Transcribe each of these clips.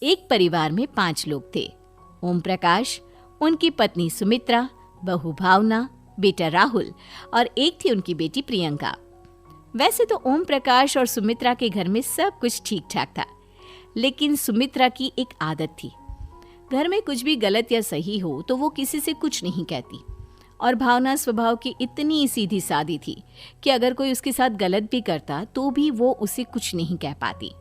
एक परिवार में 5 लोग थे। ओम प्रकाश, उनकी पत्नी सुमित्रा, बहू भावना, बेटा राहुल और एक थी उनकी बेटी प्रियंका। वैसे तो ओम प्रकाश और सुमित्रा के घर में सब कुछ ठीक ठाक था, लेकिन सुमित्रा की एक आदत थी। घर में कुछ भी गलत या सही हो तो वो किसी से कुछ नहीं कहती। और भावना स्वभाव की इतनी सीधी सादी थी कि अगर कोई उसके साथ गलत भी करता तो भी वो उसे कुछ नहीं कह पाती।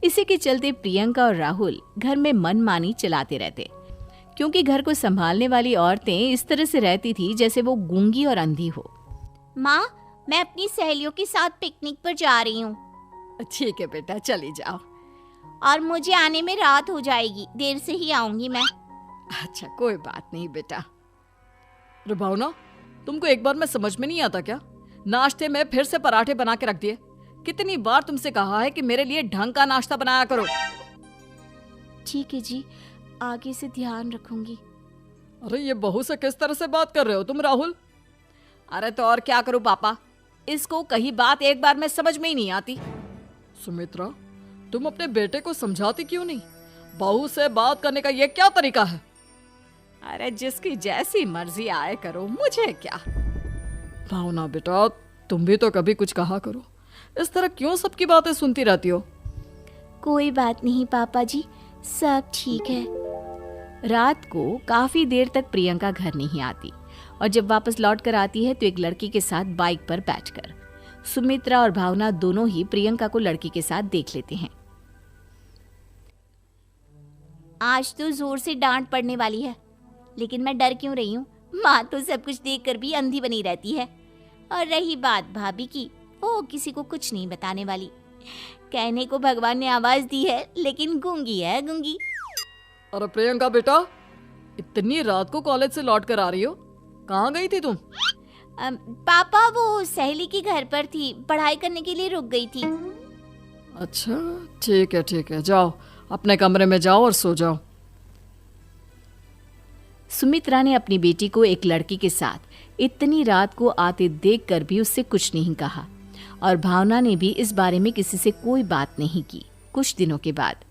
इसी के चलते प्रियंका और राहुल घर में मनमानी चलाते रहते, क्योंकि घर को संभालने वाली औरतें इस तरह से रहती थी जैसे वो गूंगी और अंधी हो। माँ, मैं अपनी सहेलियों के साथ पिकनिक पर जा रही हूँ। ठीक है बेटा, चली जाओ। और मुझे आने में रात हो जाएगी, देर से ही आऊंगी मैं। अच्छा, कोई बात नहीं बेटा। अरे भावना, तुमको एक बार में समझ में नहीं आता क्या? नाश्ते में फिर से पराठे बना के रख दिए। कितनी बार तुमसे कहा है कि मेरे लिए ढंग का नाश्ता बनाया करो। ठीक है जी, आगे से ध्यान रखूंगी। अरे ये बहू से किस तरह से बात कर रहे हो तुम राहुल? अरे तो और क्या करूं पापा, इसको कहीं बात एक बार में समझ में ही नहीं आती। सुमित्रा, तुम अपने बेटे को समझाती क्यों नहीं? बहू से बात करने का ये क्या तरीका है? अरे जिसकी जैसी मर्जी आए करो, मुझे क्या। भावना बेटा, तुम भी तो कभी कुछ कहा करो। इस तरह क्यों सबकी बातें सुनती रहती हो? कोई बात नहीं पापा जी, सब ठीक है। रात को काफी देर तक प्रियंका घर नहीं आती और जब वापस लौट कर आती है तो एक लड़की के साथ बाइक पर बैठकर। सुमित्रा और भावना दोनों ही प्रियंका को लड़की के साथ देख लेते हैं। आज तो जोर से डांट पड़ने वाली है, लेकिन मैं डर क्यों रही हूँ? माँ तो सब कुछ देखकर भी अंधी बनी रहती है। और रही बात भाभी की, वो किसी को कुछ नहीं बताने वाली। कहने को भगवान ने आवाज दी है, लेकिन गूंगी है गूंगी। अरे प्रियंका बेटा, इतनी रात को कॉलेज से लौट कर आ रही हो? कहाँ गई थी तुम? पापा, वो सहेली के घर पर थी, पढ़ाई करने के लिए रुक गई थी। अच्छा, ठीक है, जाओ अपने कमरे में जाओ और सो जाओ। सुमित्रा ने अपनी बेटी को एक लड़की के साथ इतनी रात को आते देखकर भी उससे कुछ नहीं कहा और भावना ने भी इस बारे में किसी से कोई बात नहीं की। कुछ दिनों के बाद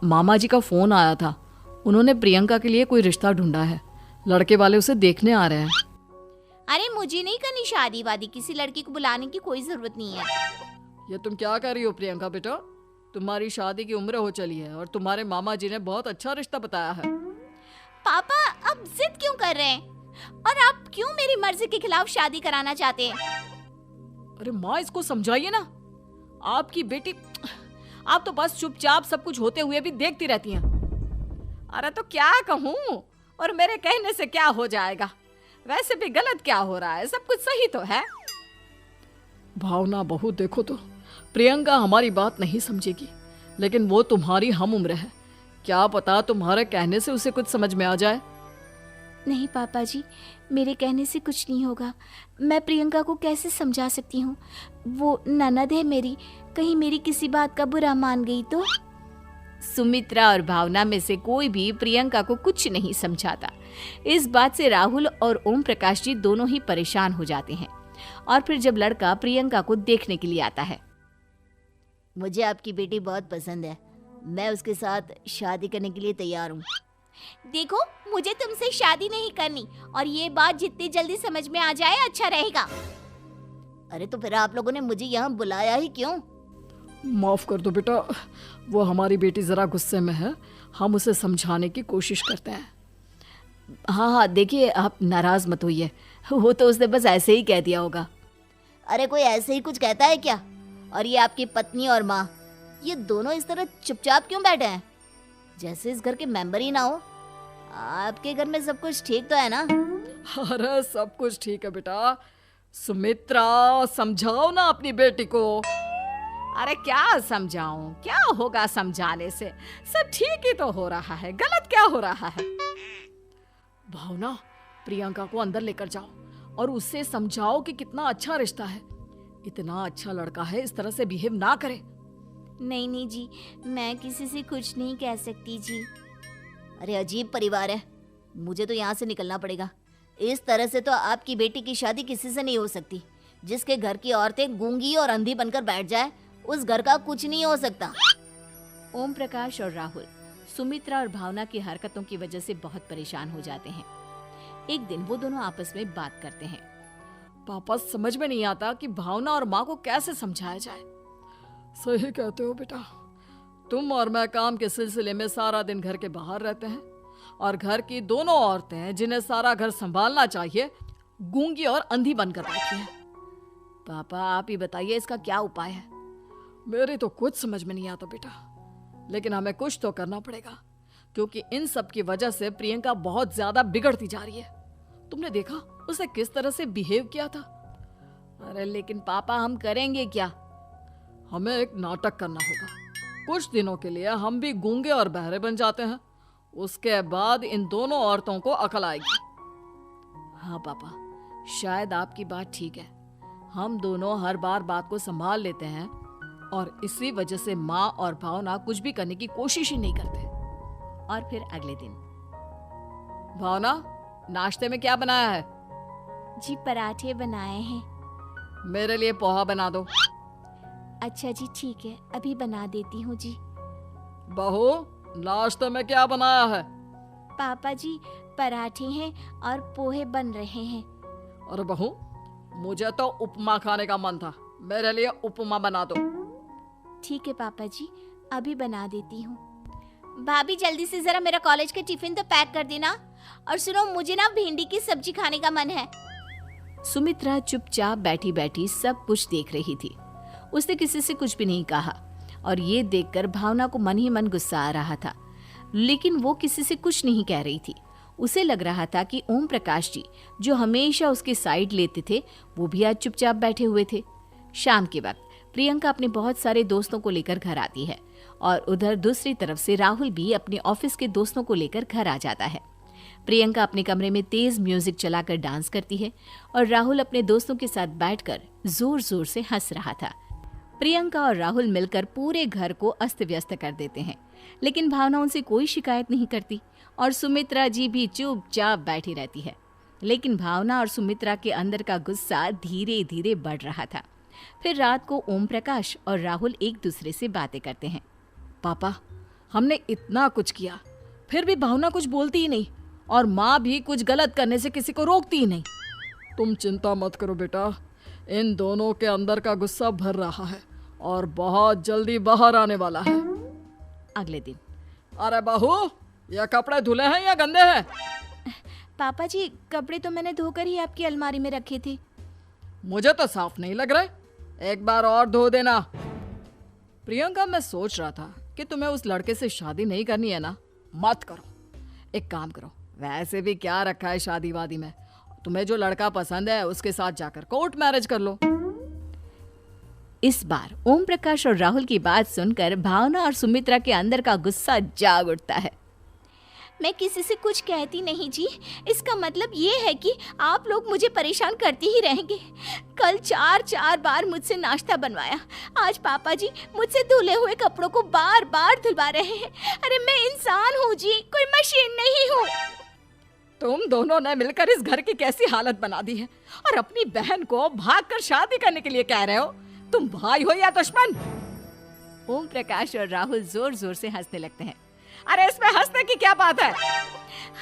मामा जी का फोन आया था। उन्होंने प्रियंका के लिए कोई रिश्ता ढूंढा है। लड़के वाले उसे देखने आ रहे हैं। अरे मुझे नहीं करनी शादी वादी, किसी लड़की को बुलाने की कोई जरूरत नहीं है। ये तुम क्या कर रही हो प्रियंका बेटा? तुम्हारी शादी की उम्र हो चली है और तुम्हारे मामा जी ने बहुत अच्छा रिश्ता बताया है। पापा, अब जिद क्यों कर रहे हैं? और आप क्यों मेरी मर्जी के खिलाफ शादी कराना चाहते हैं? अरे माँ, इसको समझाइए ना। आपकी बेटी, आप तो बस चुपचाप सब कुछ होते हुए भी देखती रहती हैं। अरे तो क्या कहूँ, और मेरे कहने से क्या हो जाएगा? वैसे भी गलत क्या हो रहा है, सब कुछ सही तो है। भावना बहू, देखो तो प्रियंका हमारी बात नहीं समझेगी, लेकिन वो तुम्हारी हम उम्र है। क्या पता तुम्हारे कहने से उसे कुछ समझ में आ जाए। नहीं पापा जी, मेरे कहने से कुछ नहीं होगा। मैं प्रियंका को कैसे समझा सकती हूँ? वो ननद है मेरी, कहीं मेरी किसी बात का बुरा मान गई तो? सुमित्रा और भावना में से कोई भी प्रियंका को कुछ नहीं समझाता। इस बात से राहुल और ओम प्रकाश जी दोनों ही परेशान हो जाते हैं। और फिर जब लड़का प्रियंका को देखने के लिए आता है, मुझे आपकी बेटी बहुत पसंद है, मैं उसके साथ शादी करने के लिए तैयार हूँ। देखो, मुझे तुमसे शादी नहीं करनी, और ये बात जितनी जल्दी समझ में आ जाए अच्छा रहेगा। अरे तो फिर आप लोगों ने मुझे यहाँ बुलाया ही क्यों? माफ कर दो बेटा, वो हमारी बेटी जरा गुस्से में है। हम उसे समझाने की कोशिश करते हैं। हाँ, देखिए आप नाराज मत होइए, वो तो उसने बस ऐसे ही कह दिया होगा। अरे कोई ऐसे ही कुछ कहता है क्या? और ये आपकी पत्नी और माँ, ये दोनों इस तरह चुपचाप क्यों बैठे हैं, जैसे इस घर के मेंबर ही ना हो? आपके घर में सब कुछ ठीक तो है ना? अरे सब कुछ ठीक है बेटा। सुमित्रा, समझाओ ना अपनी बेटी को। अरे क्या समझाऊं, क्या होगा समझाने से? सब ठीक ही तो हो रहा है, गलत क्या हो रहा है? भावना, प्रियंका को अंदर लेकर जाओ और उससे समझाओ कि कितना अच्छा रिश्ता है। इतना अच्छा लड़का है, इस तरह से बिहेव ना करे। नहीं जी, मैं किसी से कुछ नहीं कह सकती जी। अरे अजीब परिवार है, मुझे तो यहाँ से निकलना पड़ेगा। इस तरह से तो आपकी बेटी की शादी किसी से नहीं हो सकती। जिसके घर की औरतें गूंगी और अंधी बनकर बैठ जाए, उस घर का कुछ नहीं हो सकता। ओम प्रकाश और राहुल सुमित्रा और भावना की हरकतों की वजह से बहुत परेशान हो जाते हैं। एक दिन वो दोनों आपस में बात करते हैं। पापा, समझ में नहीं आता कि भावना और माँ को कैसे समझाया जाए। सही कहते हो बेटा, तुम और मैं काम के सिलसिले में सारा दिन घर के बाहर रहते हैं और घर की दोनों औरतें जिन्हें सारा घर संभालना चाहिए गूंगी और अंधी बनकर बैठी हैं। पापा, आप ही बताइए इसका क्या उपाय है। मेरी तो कुछ समझ में नहीं आता बेटा, लेकिन हमें कुछ तो करना पड़ेगा, क्योंकि इन सब की वजह से प्रियंका बहुत ज्यादा बिगड़ती जा रही है। तुमने देखा उसे किस तरह से बिहेव किया था। अरे लेकिन पापा, हम करेंगे क्या? हमें एक नाटक करना होगा। कुछ दिनों के लिए हम भी गूंगे और बहरे बन जाते हैं, उसके बाद इन दोनों औरतों को अकल आएगी। हाँ पापा, शायद आपकी बात ठीक है। हम दोनों हर बार बात को संभाल लेते हैं और इसी वजह से माँ और भावना कुछ भी करने की कोशिश ही नहीं करते। और फिर अगले दिन, भावना, नाश्ते में क्या बनाया है? जी पराठे बनाए हैं। मेरे लिए पोहा बना दो। अच्छा जी ठीक है, अभी बना देती हूँ जी। बहू, नाश्ते में क्या बनाया है? पापा जी, पराठे हैं और पोहे बन रहे हैं। अरे बहू, मुझे तो उपमा खाने का मन था, मेरे लिए उपमा बना दो। ठीक है पापा जी, अभी बना देती हूँ। भाभी, जल्दी से जरा मेरा कॉलेज का टिफिन तो पैक कर देना। और सुनो, मुझे ना भिंडी की सब्जी खाने का मन है। सुमित्रा चुपचाप बैठी बैठी सब कुछ देख रही थी। उसने किसी से कुछ भी नहीं कहा और ये देखकर भावना को मन ही मन गुस्सा आ रहा था, लेकिन वो किसी से कुछ नहीं कह रही थी। उसे लग रहा था कि ओम प्रकाश जी, जो हमेशा उसके साइड लेते थे, वो भी आज चुपचाप बैठे हुए थे। शाम के वक्त प्रियंका अपने बहुत सारे दोस्तों को लेकर घर आती है और उधर दूसरी तरफ से राहुल भी अपने ऑफिस के दोस्तों को लेकर घर आ जाता है। प्रियंका अपने कमरे में तेज म्यूजिक चलाकर डांस करती है और राहुल अपने दोस्तों के साथ बैठकर जोर जोर से हंस रहा था। प्रियंका और राहुल मिलकर पूरे घर को अस्त व्यस्त कर देते हैं, लेकिन भावना उनसे कोई शिकायत नहीं करती और सुमित्रा जी भी चुपचाप बैठी रहती है। लेकिन भावना और सुमित्रा के अंदर का गुस्सा धीरे धीरे बढ़ रहा था। फिर रात को ओम प्रकाश और राहुल एक दूसरे से बातें करते हैं। पापा, हमने इतना कुछ किया, फिर भी भावना कुछ बोलती ही नहीं और माँ भी कुछ गलत करने से किसी को रोकती ही नहीं। तुम चिंता मत करो बेटा, इन दोनों के अंदर का गुस्सा भर रहा है और बहुत जल्दी बाहर आने वाला है। अगले दिन, अरे बहू, ये कपड़े धुले हैं या गंदे हैं? पापा जी, कपड़े तो मैंने धोकर ही आपकी अलमारी में रखे थे। मुझे तो साफ नहीं लग रहे, एक बार और धो देना। प्रियंका, मैं सोच रहा था कि तुम्हें उस लड़के से शादी नहीं करनी है ना, मत करो। एक काम करो, वैसे भी क्या रखा है शादी वादी में, तुम्हें जो लड़का पसंद है उसके साथ जाकर कोर्ट मैरिज कर लो। इस बार ओम प्रकाश और राहुल की बात सुनकर भावना और सुमित्रा के अंदर का गुस्सा जाग उठता है। मैं किसी से कुछ कहती नहीं जी, इसका मतलब ये है कि आप लोग मुझे परेशान करते ही रहेंगे। कल 4 बार मुझसे नाश्ता बनवाया, आज पापा जी मुझसे धुले हुए कपड़ों को बार बार धुलवा रहे हैं। अरे मैं इंसान हूँ जी, कोई मशीन नहीं हूँ। तुम दोनों ने मिलकर इस घर की कैसी हालत बना दी है और अपनी बहन को भागकर शादी करने के लिए कह रहे हो। तुम भाई हो या दुश्मन? ओम प्रकाश और राहुल जोर जोर से हंसने लगते हैं। अरे इसमें हंसने की क्या बात है?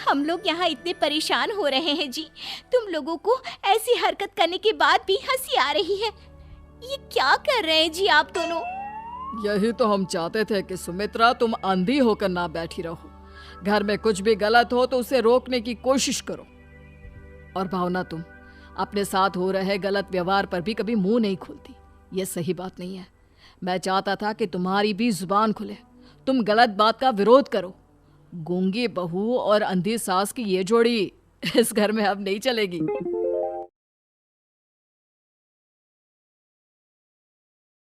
हम लोग यहाँ इतने परेशान हो रहे हैं जी, तुम लोगों को ऐसी हरकत करने के बाद भी हंसी आ रही है। ये क्या कर रहे हैं जी आप दोनों? यही तो हम चाहते थे कि सुमित्रा, तुम अंधी होकर ना बैठी रहो। घर में कुछ भी गलत हो तो उसे रोकने की कोशिश करो। और भावना, तुम अपने साथ हो रहे गलत व्यवहार पर भी कभी मुंह नहीं खोलती। ये सही बात नहीं है। मैं चाहता था कि तुम्हारी भी जुबान खुले, तुम गलत बात का विरोध करो। गूंगी बहू और अंधी सास की ये जोड़ी इस घर में अब नहीं चलेगी।